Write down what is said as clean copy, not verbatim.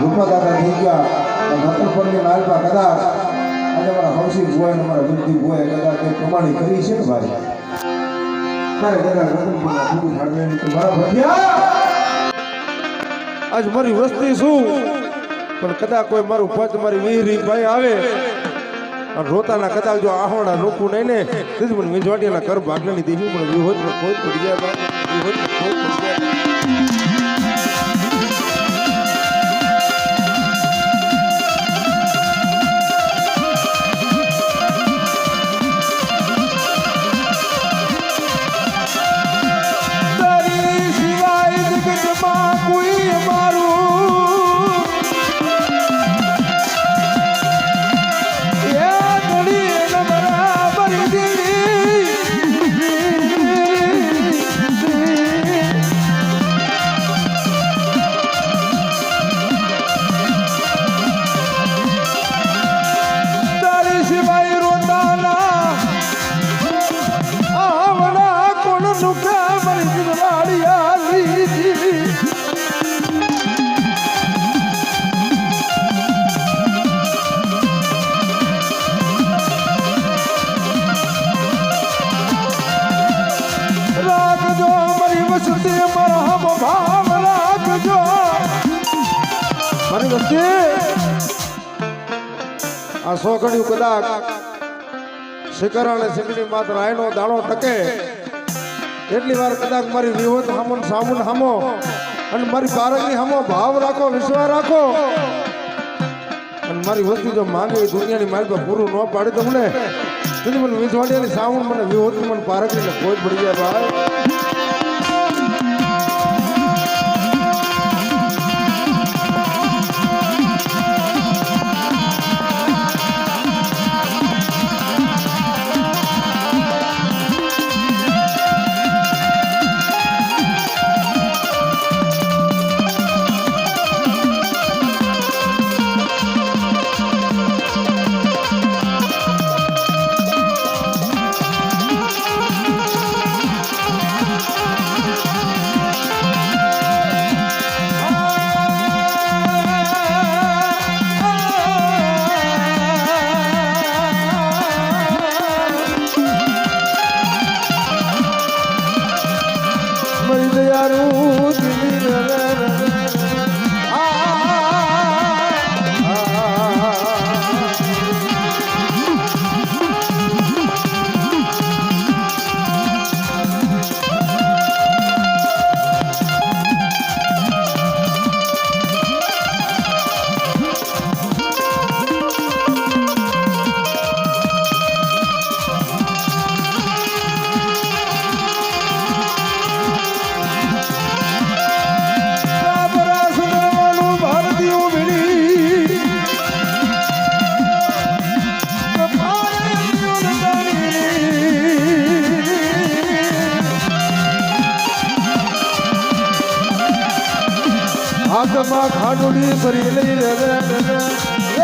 રૂપા દાદા થઈ ગયા રતનપરની માલપા કદાચ આજે મારા હવસી ભુવાને મારા બુદ્ધિ ભુવાએ કદાચ કંઈ કમાણી કરી છે ને ભાઈ તારે કદાચ રતનપુરના ફૂટું ફાડવાની તો મારા ભટિયા આજ મારી વસ્તી શું પણ કદાચ કોઈ મારું પદ મારી વીરી ભાઈ આવે અને રોતાના કદાચ જો આહોણા રોકવું નહીં ને તેથી મને વીજવાટીના કર ભાગલાની દેવી પણ વિહોત કોઈ પડી ગયા ભાઈ વિહોત કોઈ પડી ગયા આ સોગણ્યું કદાચ શિખર અને શિખરી માત્ર આયનો દાણો ટકે એટલી વાર કદાચ મારી વિહોત હામો સામુન હામો અને મારી બારકની હામો ભાવ રાખો વિશ્વાસ રાખો અને મારી વસ્તુ જો માંગે એ દુનિયાની મારી પર પૂરું ન પાડે તો મને મને વિજવાડિયાની સામુન મને વિહોત મને બારકની કોઈ પડી જાય ભાઈ હાથમાં ખાડુડી ફરી લઈ રે